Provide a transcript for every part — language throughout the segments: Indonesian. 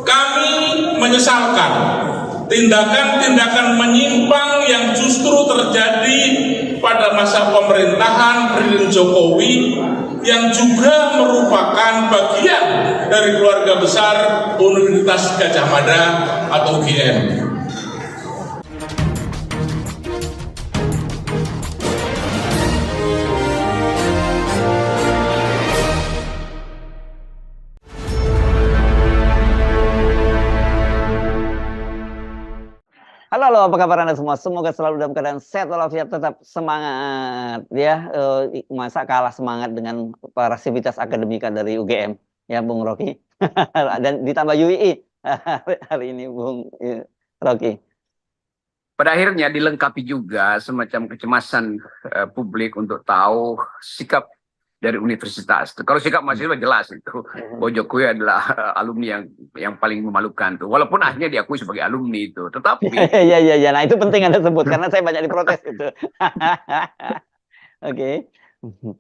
Kami menyesalkan tindakan-tindakan menyimpang yang justru terjadi pada masa pemerintahan Presiden Jokowi yang juga merupakan bagian dari keluarga besar Universitas Gadjah Mada atau UGM. Halo, apa kabar Anda semua? Semoga selalu dalam keadaan sehat walafiat, tetap semangat ya. Masa kalah semangat dengan para sivitas akademika dari UGM ya, Bung Rocky. Dan ditambah UII hari ini, Bung Rocky. Pada akhirnya dilengkapi juga semacam kecemasan publik untuk tahu sikap dari universitas. Kalau sikap mahasiswa jelas itu, bahwa Jokowi adalah alumni yang paling memalukan tuh. Walaupun akhirnya diakui sebagai alumni itu, tetapi ya, nah itu penting Anda sebut karena saya banyak diprotes itu. Oke.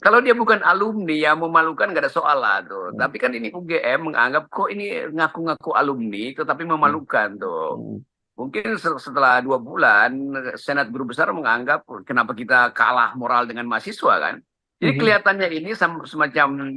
Kalau dia bukan alumni yang memalukan nggak ada soal lah tuh. Tapi kan ini UGM menganggap kok ini ngaku-ngaku alumni tetapi memalukan tuh. Mungkin setelah 2 bulan Senat Guru Besar menganggap kenapa kita kalah moral dengan mahasiswa kan. Jadi kelihatannya ini semacam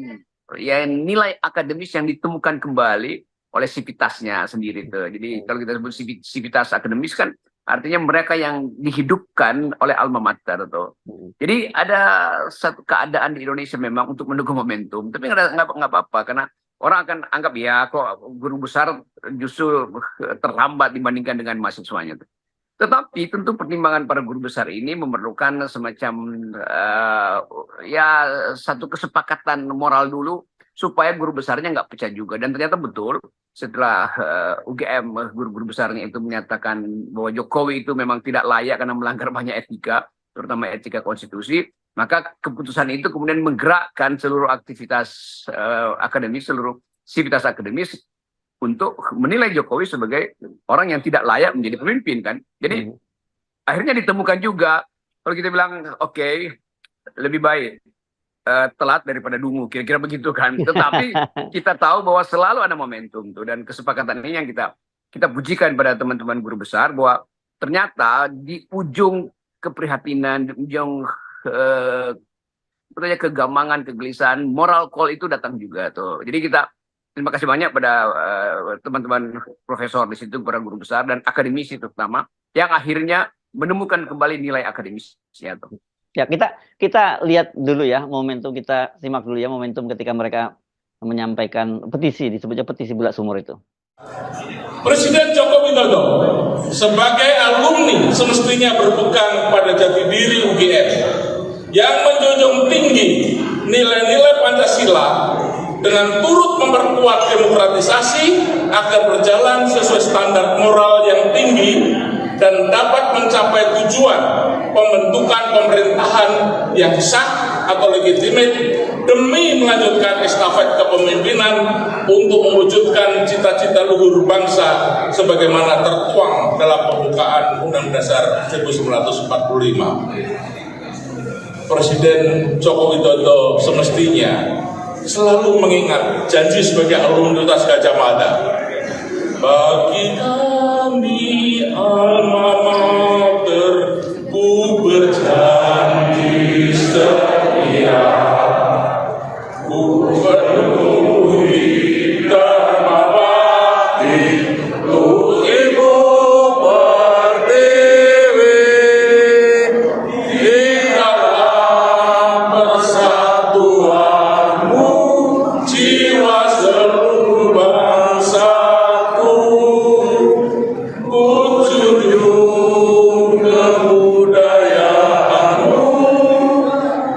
ya nilai akademis yang ditemukan kembali oleh sivitasnya sendiri tuh. Jadi kalau kita sebut sivitas akademis kan artinya mereka yang dihidupkan oleh alma mater tuh. Jadi ada satu keadaan di Indonesia memang untuk mendukung momentum, tapi nggak apa-apa karena orang akan anggap ya kok guru besar justru terlambat dibandingkan dengan mahasiswanya tuh. Tetapi tentu pertimbangan para guru besar ini memerlukan semacam ya satu kesepakatan moral dulu supaya guru besarnya nggak pecah juga. Dan ternyata betul setelah UGM guru-guru besarnya itu menyatakan bahwa Jokowi itu memang tidak layak karena melanggar banyak etika, terutama etika konstitusi, maka keputusan itu kemudian menggerakkan seluruh aktivitas akademis, seluruh sivitas akademis untuk menilai Jokowi sebagai orang yang tidak layak menjadi pemimpin kan. Jadi akhirnya ditemukan juga kalau kita bilang oke, lebih baik telat daripada dungu, kira-kira begitu kan. Tetapi kita tahu bahwa selalu ada momentum tuh, dan kesepakatan ini yang kita pujikan pada teman-teman guru besar bahwa ternyata di ujung keprihatinan, di ujung kegamangan, kegelisahan, moral call itu datang juga tuh. Jadi kita terima kasih banyak pada teman-teman profesor di situ, para guru besar dan akademisi terutama yang akhirnya menemukan kembali nilai akademisnya tuh. Ya, kita lihat dulu ya momentum, kita simak dulu ya momentum ketika mereka menyampaikan petisi, disebutnya petisi bulat sumur itu. Presiden Joko Widodo sebagai alumni semestinya berpegang pada jati diri UGM yang menjunjung tinggi nilai-nilai Pancasila dengan turut memperkuat demokratisasi agar berjalan sesuai standar moral yang tinggi dan dapat mencapai tujuan pembentukan pemerintahan yang sah atau legitimate demi melanjutkan estafet kepemimpinan untuk mewujudkan cita-cita luhur bangsa sebagaimana tertuang dalam pembukaan Undang-Undang Dasar 1945. Presiden Joko Widodo semestinya selalu mengingat janji sebagai alumni Universitas Gadjah Mada. Bagi kami alma mater, ku berjanji setia, ku penuhi dharma bakti untuk Ibu Pertiwi di dalam persatuanmu, jiwa seluruh bangsaku, ku junjung kebudayaanmu,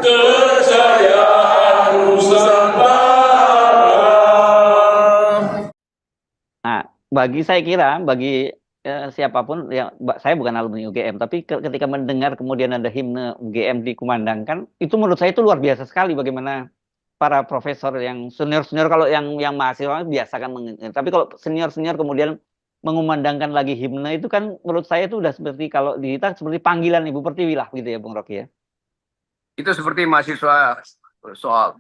kejayaan Nusantara. Nah, saya kira bagi siapapun, ya, saya bukan alumni UGM, tapi ketika mendengar kemudian ada himne UGM dikumandangkan, itu menurut saya itu luar biasa sekali bagaimana para profesor yang senior-senior, kalau yang mahasiswa biasa kan, tapi kalau senior-senior kemudian mengumandangkan lagi himne itu kan menurut saya itu udah seperti, kalau di kita seperti panggilan Ibu Pertiwi lah gitu ya Bung Rocky ya. Itu seperti mahasiswa soal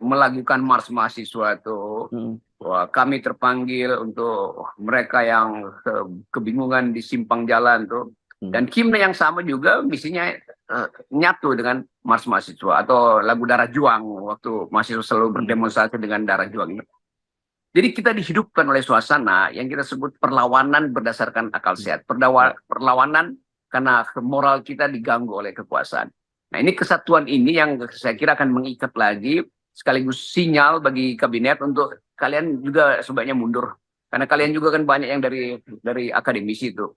melakukan mars mahasiswa itu Wah, kami terpanggil untuk mereka yang kebingungan di simpang jalan tuh. Dan himne yang sama juga misinya nyatu dengan Mars Mahasiswa atau lagu Darah Juang waktu mahasiswa selalu berdemonstrasi dengan Darah Juang. Jadi kita dihidupkan oleh suasana yang kita sebut perlawanan berdasarkan akal sehat. Perlawanan karena moral kita diganggu oleh kekuasaan. Nah, ini kesatuan ini yang saya kira akan mengikat lagi sekaligus sinyal bagi kabinet untuk kalian juga sebaiknya mundur. Karena kalian juga kan banyak yang dari akademisi itu.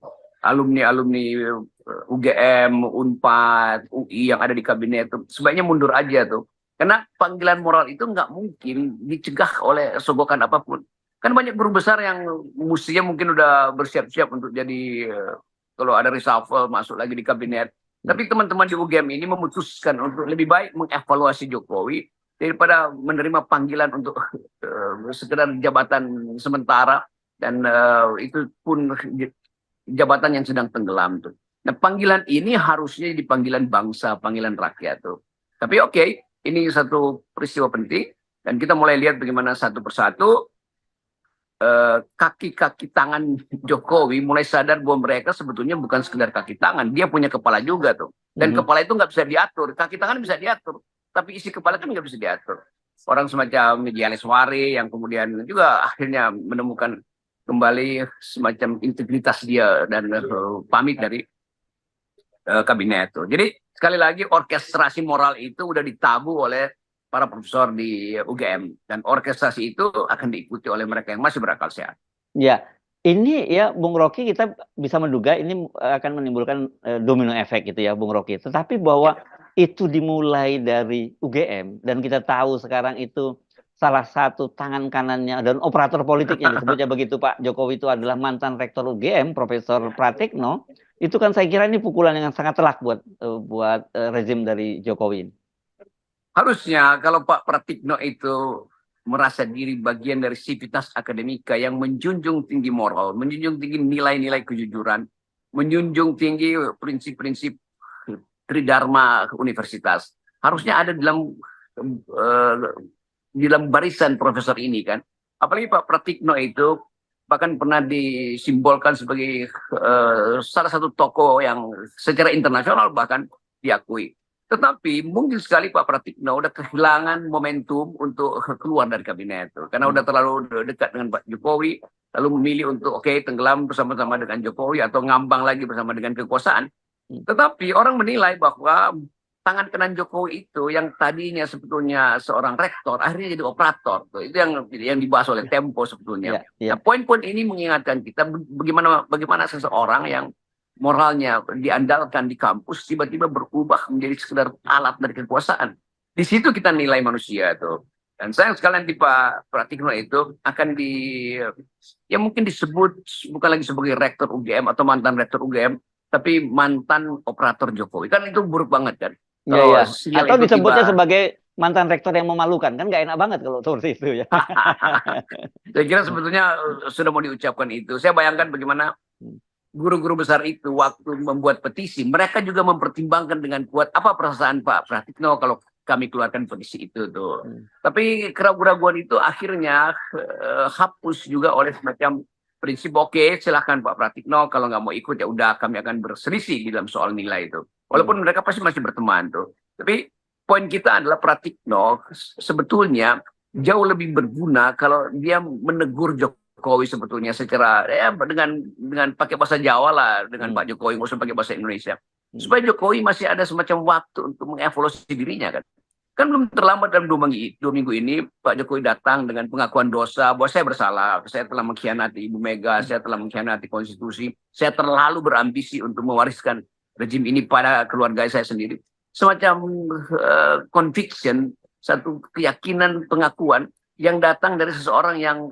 Alumni-alumni UGM, UNPAD, UI yang ada di kabinet itu. Sebaiknya mundur aja tuh. Karena panggilan moral itu nggak mungkin dicegah oleh sogokan apapun. Kan banyak guru besar yang mestinya mungkin udah bersiap-siap untuk jadi, kalau ada reshuffle masuk lagi di kabinet. Tapi teman-teman di UGM ini memutuskan untuk lebih baik mengevaluasi Jokowi daripada menerima panggilan untuk sekedar jabatan sementara dan itu pun jabatan yang sedang tenggelam tuh. Nah, panggilan ini harusnya di panggilan bangsa, panggilan rakyat tuh. Tapi oke, ini satu peristiwa penting dan kita mulai lihat bagaimana satu persatu kaki-kaki tangan Jokowi mulai sadar bahwa mereka sebetulnya bukan sekedar kaki tangan, dia punya kepala juga tuh. Dan kepala itu nggak bisa diatur, kaki tangan bisa diatur. Tapi isi kepala kan nggak bisa diatur. Orang semacam Dianes Wari yang kemudian juga akhirnya menemukan kembali semacam integritas dia dan pamit dari kabinet itu. Jadi sekali lagi orkestrasi moral itu udah ditabuh oleh para profesor di UGM dan orkestrasi itu akan diikuti oleh mereka yang masih berakal sehat. Ya, ini ya Bung Rocky kita bisa menduga ini akan menimbulkan domino efek gitu ya Bung Rocky. Tetapi bahwa itu dimulai dari UGM dan kita tahu sekarang itu salah satu tangan kanannya dan operator politiknya disebutnya begitu Pak Jokowi itu adalah mantan rektor UGM Profesor Pratikno. Itu kan saya kira ini pukulan yang sangat telak buat rezim dari Jokowi. Harusnya kalau Pak Pratikno itu merasa diri bagian dari sivitas akademika yang menjunjung tinggi moral, menjunjung tinggi nilai-nilai kejujuran, menjunjung tinggi prinsip-prinsip tridharma universitas. Harusnya ada dalam barisan profesor ini kan. Apalagi Pak Pratikno itu bahkan pernah disimbolkan sebagai salah satu tokoh yang secara internasional bahkan diakui. Tetapi mungkin sekali Pak Pratikno udah kehilangan momentum untuk keluar dari kabinet itu. Karena udah terlalu dekat dengan Pak Jokowi, lalu memilih untuk tenggelam bersama-sama dengan Jokowi atau ngambang lagi bersama dengan kekuasaan. Tetapi orang menilai bahwa tangan kanan Jokowi itu yang tadinya sebetulnya seorang rektor, akhirnya jadi operator. Itu yang dibahas oleh Tempo sebetulnya. Nah, poin-poin ini mengingatkan kita bagaimana seseorang yang moralnya diandalkan di kampus tiba-tiba berubah menjadi sekedar alat dari kekuasaan. Di situ kita nilai manusia tuh. Dan sayang sekali nanti Pak Pratikno itu akan mungkin disebut bukan lagi sebagai rektor UGM atau mantan rektor UGM, tapi mantan operator Jokowi. Kan itu buruk banget kan. Iya. Atau disebutnya sebagai mantan rektor yang memalukan, kan nggak enak banget kalau seperti itu ya. Saya kira sebetulnya sudah mau diucapkan itu. Saya bayangkan bagaimana guru-guru besar itu waktu membuat petisi, mereka juga mempertimbangkan dengan kuat apa perasaan Pak Pratikno kalau kami keluarkan petisi itu tuh. Tapi keraguan-keraguan itu akhirnya hapus juga oleh semacam prinsip silahkan Pak Pratikno kalau nggak mau ikut ya udah kami akan berselisih di dalam soal nilai itu. Walaupun mereka pasti masih berteman tuh. Tapi poin kita adalah Pratikno sebetulnya jauh lebih berguna kalau dia menegur Jokowi sebetulnya secara dengan pakai bahasa Jawa lah dengan Pak Jokowi, nggak usah pakai bahasa Indonesia. Supaya Jokowi masih ada semacam waktu untuk mengevaluasi dirinya kan. Kan belum terlambat dalam 2 minggu ini Pak Jokowi datang dengan pengakuan dosa bahwa saya bersalah, saya telah mengkhianati Ibu Mega, saya telah mengkhianati konstitusi, saya terlalu berambisi untuk mewariskan rejim ini pada keluarga saya sendiri. Semacam conviction, satu keyakinan pengakuan yang datang dari seseorang yang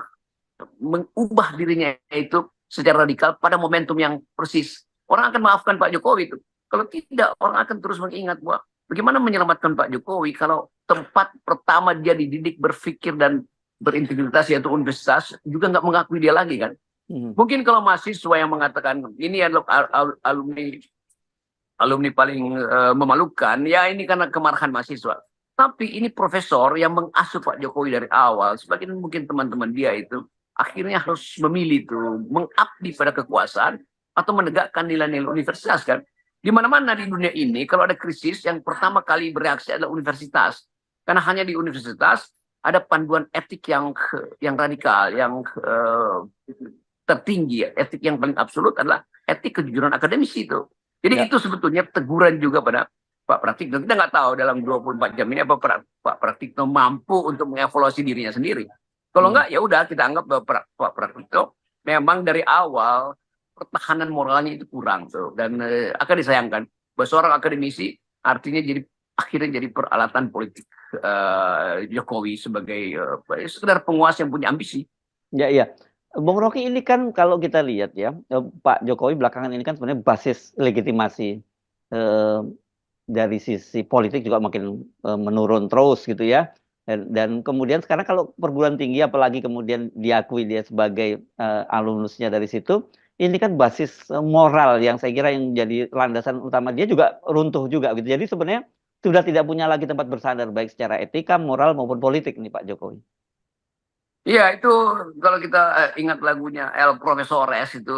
mengubah dirinya itu secara radikal pada momentum yang persis. Orang akan maafkan Pak Jokowi itu. Kalau tidak, orang akan terus mengingat bahwa bagaimana menyelamatkan Pak Jokowi kalau tempat pertama dia dididik berpikir dan berintegritas yaitu universitas juga nggak mengakui dia lagi kan. Mungkin kalau mahasiswa yang mengatakan ini adalah alumni paling memalukan, ya ini karena kemarahan mahasiswa. Tapi ini profesor yang mengasuh Pak Jokowi dari awal. Sebagian mungkin teman-teman dia itu akhirnya harus memilih tuh mengabdi pada kekuasaan atau menegakkan nilai-nilai universitas kan. Di mana-mana di dunia ini kalau ada krisis yang pertama kali bereaksi adalah universitas. Karena hanya di universitas ada panduan etik yang radikal, yang tertinggi. Etik yang paling absolut adalah etik kejujuran akademisi itu. Jadi Ya. itu sebetulnya teguran juga pada Pak Pratikno. Kita nggak tahu dalam 24 jam ini apa Pak Pratikno mampu untuk mengevaluasi dirinya sendiri. Kalau nggak, ya udah kita anggap bahwa Pak Pratikno memang dari awal pertahanan moralnya itu kurang tuh, dan akan disayangkan bahwa seorang akademisi artinya akhirnya jadi peralatan politik Jokowi sebagai sekedar penguasa yang punya ambisi. Ya, iya. Bung Rocky, ini kan kalau kita lihat ya, Pak Jokowi belakangan ini kan sebenarnya basis legitimasi dari sisi politik juga makin menurun terus gitu ya. Dan kemudian sekarang kalau perguruan tinggi apalagi kemudian diakui dia sebagai alumnusnya dari situ, ini kan basis moral yang saya kira yang jadi landasan utama dia juga runtuh juga gitu. Jadi sebenarnya sudah tidak punya lagi tempat bersandar baik secara etika, moral maupun politik nih Pak Jokowi. Iya, itu kalau kita ingat lagunya El Profesores itu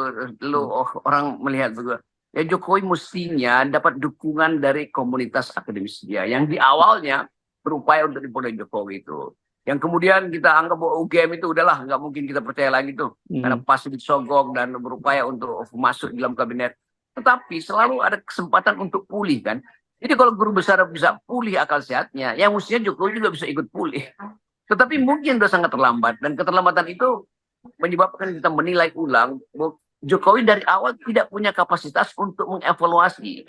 orang melihat juga. Ya Jokowi mestinya dapat dukungan dari komunitas akademis dia yang di awalnya berupaya untuk dipodai Jokowi itu. Yang kemudian kita anggap bahwa UGM itu udahlah nggak mungkin kita percaya lagi tuh karena pasti disogok dan berupaya untuk masuk dalam kabinet. Tetapi selalu ada kesempatan untuk pulih kan. Jadi kalau guru besar bisa pulih akal sehatnya, ya mestinya Jokowi juga bisa ikut pulih. Tetapi mungkin sudah sangat terlambat dan keterlambatan itu menyebabkan kita menilai ulang bahwa Jokowi dari awal tidak punya kapasitas untuk mengevaluasi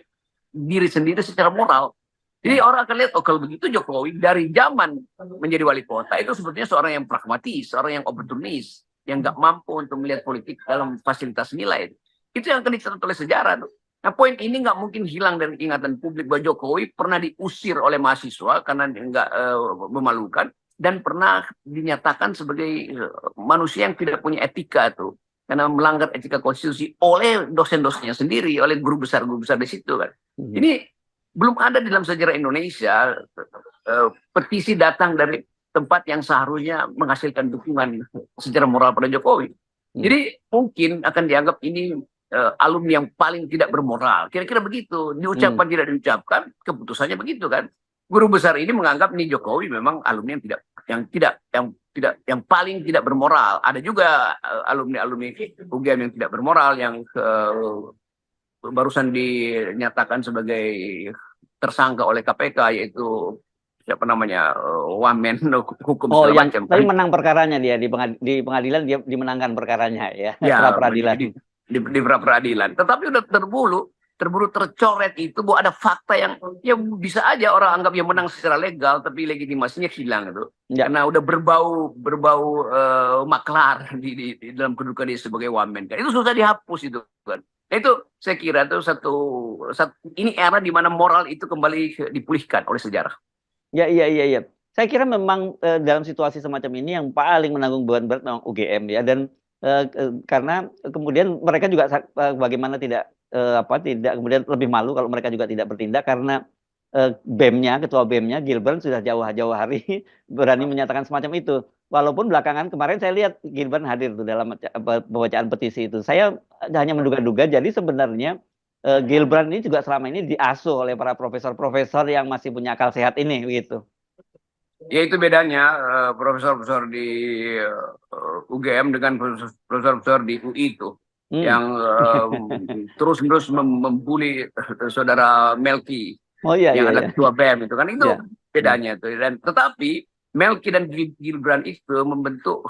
diri sendiri secara moral. Jadi orang akan lihat, oh kalau begitu Jokowi dari zaman menjadi wali kota itu sebetulnya seorang yang pragmatis, seorang yang oportunis, yang nggak mampu untuk melihat politik dalam fasilitas nilai. Itu yang akan dicatat oleh sejarah. Nah poin ini nggak mungkin hilang dari ingatan publik bahwa Jokowi pernah diusir oleh mahasiswa karena nggak memalukan dan pernah dinyatakan sebagai manusia yang tidak punya etika tuh karena melanggar etika konstitusi oleh dosen-dosennya sendiri, oleh guru besar di situ kan. Ini belum ada di dalam sejarah Indonesia petisi datang dari tempat yang seharusnya menghasilkan dukungan secara moral pada Jokowi. Jadi mungkin akan dianggap ini alumni yang paling tidak bermoral. Kira-kira begitu. Diucapkan tidak diucapkan, keputusannya begitu kan. Guru besar ini menganggap nih Jokowi memang alumni yang paling tidak bermoral. Ada juga alumni UGM yang tidak bermoral yang barusan dinyatakan sebagai tersangka oleh KPK, yaitu siapa namanya wamen hukum segala macam. Tapi menang perkaranya dia di pengadilan, dia dimenangkan perkaranya ya, pra peradilan. Di pra peradilan. Tetapi udah terburu tercoret itu bahwa ada fakta yang ya bisa aja orang anggap yang menang secara legal tapi legitimasinya hilang itu. Ya. Karena udah berbau maklar di dalam kedudukan dia sebagai wamen. Itu susah dihapus itu kan. Itu saya kira itu satu ini era di mana moral itu kembali dipulihkan oleh sejarah. Ya. Saya kira memang dalam situasi semacam ini yang paling menanggung beban berat memang UGM ya, dan karena kemudian mereka juga bagaimana tidak kemudian lebih malu kalau mereka juga tidak bertindak karena ketua BEM-nya Gilbert sudah jauh-jauh hari berani menyatakan semacam itu. Walaupun belakangan kemarin saya lihat Gilbert hadir tuh dalam pembacaan petisi itu. Saya hanya menduga-duga, jadi sebenarnya Gilbert ini juga selama ini diasuh oleh para profesor-profesor yang masih punya akal sehat ini gitu. Ya itu bedanya profesor-profesor di UGM dengan profesor-profesor di UI itu yang terus-menerus membuli saudara Melki yang adalah ketua BEM itu kan, itu bedanya tuh. Dan tetapi Melki dan Gibran itu membentuk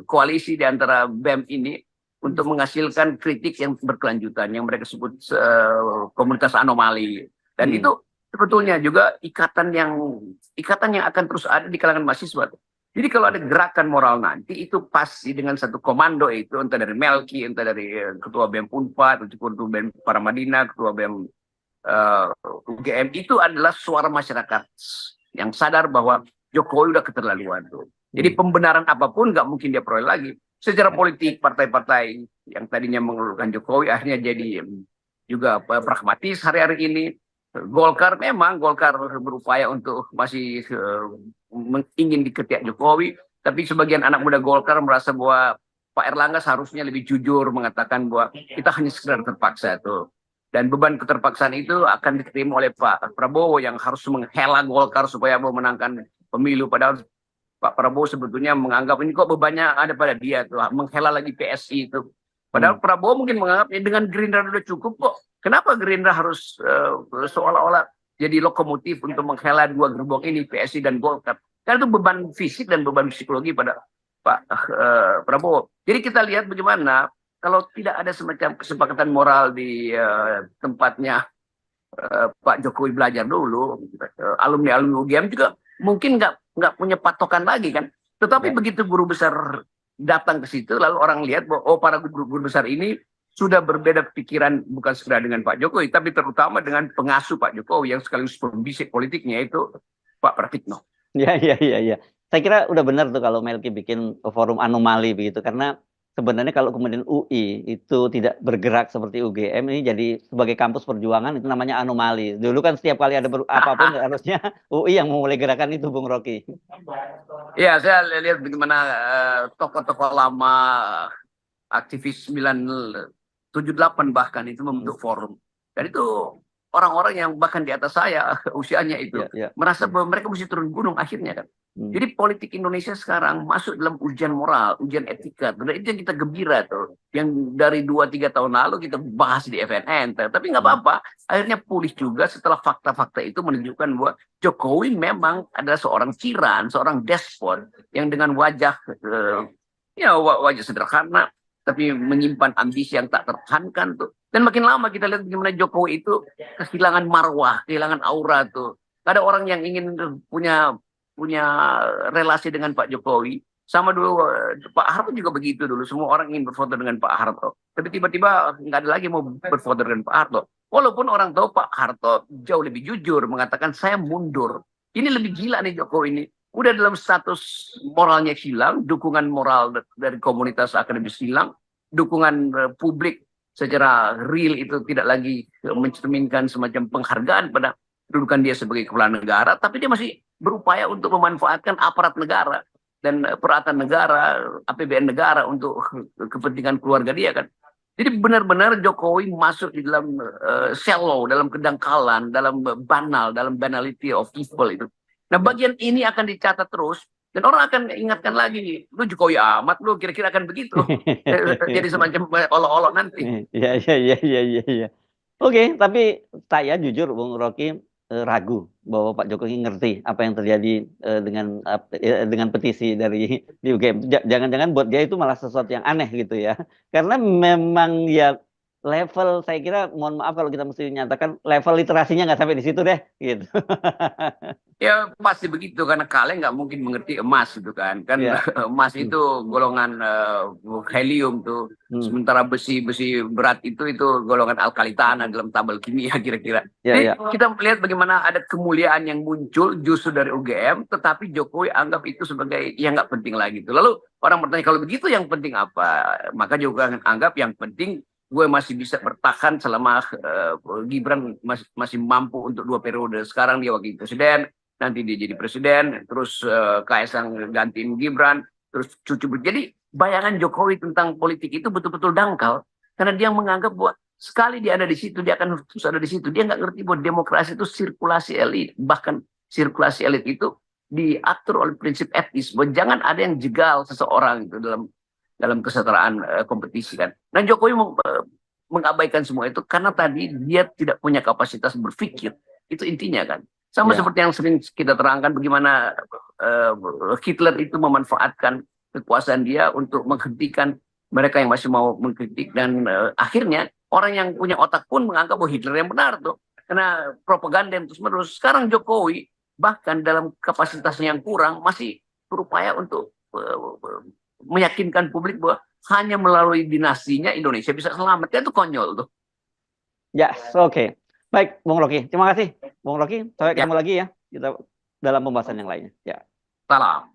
koalisi di antara BEM ini untuk menghasilkan kritik yang berkelanjutan yang mereka sebut komunitas anomali, dan itu sebetulnya juga ikatan yang akan terus ada di kalangan mahasiswa. Jadi kalau ada gerakan moral nanti itu pasti dengan satu komando itu, entah dari Melki, entah dari ketua BEM Unpad, ketua BEM Paramadina, ketua BEM UGM, itu adalah suara masyarakat yang sadar bahwa Jokowi udah keterlaluan tuh. Jadi pembenaran apapun nggak mungkin dia peroleh lagi. Secara politik partai-partai yang tadinya mengeluhkan Jokowi akhirnya jadi juga pragmatis hari-hari ini. Golkar berupaya untuk masih ingin diketiak Jokowi, tapi sebagian anak muda Golkar merasa bahwa Pak Erlangga seharusnya lebih jujur mengatakan bahwa kita hanya sekedar terpaksa tuh. Dan beban keterpaksaan itu akan diterima oleh Pak Prabowo yang harus menghela Golkar supaya memenangkan pemilu. Padahal Pak Prabowo sebetulnya menganggap ini kok bebannya ada pada dia tuh, menghela lagi PSI itu. Padahal Prabowo mungkin menganggap dengan Gerindra sudah cukup kok. Kenapa Gerindra harus seolah-olah jadi lokomotif untuk menghela dua gerbong ini, PSI dan Golkar? Karena itu beban fisik dan beban psikologi pada Pak Prabowo. Jadi kita lihat bagaimana kalau tidak ada semacam kesepakatan moral di tempatnya Pak Jokowi belajar dulu, alumni UGM juga mungkin nggak punya patokan lagi kan. Tetapi begitu guru besar datang ke situ, lalu orang lihat bahwa para guru besar ini sudah berbeda pikiran bukan sekedar dengan Pak Jokowi, tapi terutama dengan pengasuh Pak Jokowi yang sekaligus pembisik politiknya itu Pak Pratikno. Ya. Saya kira udah benar tuh kalau Melki bikin forum anomali begitu, karena sebenarnya kalau kemudian UI itu tidak bergerak seperti UGM, ini jadi sebagai kampus perjuangan itu namanya anomali. Dulu kan setiap kali ada apapun harusnya UI yang memulai gerakan itu, Bung Rocky. Ya, saya lihat bagaimana tokoh-tokoh lama aktivis 978 bahkan itu membentuk forum. Dan itu orang-orang yang bahkan di atas saya usianya itu merasa bahwa mereka mesti turun gunung akhirnya kan. Jadi politik Indonesia sekarang masuk dalam ujian moral, ujian etika. Dan itu yang kita gembira tuh. Yang dari 2-3 tahun lalu kita bahas di FNN. Tapi nggak apa-apa. Akhirnya pulih juga setelah fakta-fakta itu menunjukkan bahwa Jokowi memang adalah seorang tiran, seorang despot yang dengan wajah wajah sederhana tapi menyimpan ambisi yang tak tertahankan tuh. Dan makin lama kita lihat bagaimana Jokowi itu kehilangan marwah, kehilangan aura tuh. Ada orang yang ingin punya relasi dengan Pak Jokowi. Sama dulu Pak Harto juga begitu dulu. Semua orang ingin berfoto dengan Pak Harto. Tapi tiba-tiba nggak ada lagi mau berfoto dengan Pak Harto. Walaupun orang tahu Pak Harto jauh lebih jujur mengatakan saya mundur. Ini lebih gila nih Jokowi ini. Udah dalam status moralnya hilang, dukungan moral dari komunitas akademis hilang, dukungan publik secara real itu tidak lagi mencerminkan semacam penghargaan pada kedudukan dia sebagai kepala negara, tapi dia masih berupaya untuk memanfaatkan aparat negara dan peralatan negara, APBN negara untuk kepentingan keluarga dia kan. Jadi benar-benar Jokowi masuk di dalam shallow, dalam kedangkalan, dalam banality of evil itu. Nah bagian ini akan dicatat terus dan orang akan ingatkan lagi, lu Jokowi amat, lu kira-kira akan begitu. Jadi semacam olok-olok nanti. Iya. Oke, tapi saya jujur Bung Rocky ragu bahwa Pak Jokowi ngerti apa yang terjadi dengan petisi dari di UGM. Jangan-jangan buat dia itu malah sesuatu yang aneh gitu ya. Karena memang ya level, saya kira mohon maaf kalau kita mesti nyatakan level literasinya nggak sampai di situ deh gitu. Ya pasti begitu karena kalian nggak mungkin mengerti emas gitu kan emas itu golongan helium tuh sementara besi berat itu golongan alkali tanah dalam tabel kimia kira-kira. Jadi kita melihat bagaimana ada kemuliaan yang muncul justru dari UGM tetapi Jokowi anggap itu sebagai yang nggak penting lagi tuh. Lalu orang bertanya kalau begitu yang penting apa? Maka Jokowi anggap yang penting gue masih bisa bertahan selama Gibran masih mampu untuk 2 periode. Sekarang dia wakil presiden, nanti dia jadi presiden, terus Kaisang gantiin Gibran, terus cucu. Jadi bayangan Jokowi tentang politik itu betul-betul dangkal. Karena dia menganggap bahwa sekali dia ada di situ, dia akan terus ada di situ. Dia nggak ngerti bahwa demokrasi itu sirkulasi elit. Bahkan sirkulasi elit itu diatur oleh prinsip etis. Bahwa jangan ada yang jegal seseorang itu dalam kesetaraan kompetisi kan. Dan Jokowi mengabaikan semua itu karena tadi dia tidak punya kapasitas berpikir. Itu intinya kan. Sama seperti yang sering kita terangkan bagaimana Hitler itu memanfaatkan kekuasaan dia untuk menghentikan mereka yang masih mau mengkritik dan akhirnya orang yang punya otak pun menganggap bahwa Hitler yang benar tuh. Karena propaganda yang terus-menerus. Sekarang Jokowi bahkan dalam kapasitasnya yang kurang masih berupaya untuk meyakinkan publik bahwa hanya melalui dinastinya Indonesia bisa selamat. Itu konyol tuh. Ya, oke. Baik, Bung Rocky. Terima kasih, Bung Rocky. Sampai ketemu lagi ya kita dalam pembahasan yang lainnya. Ya. Salam.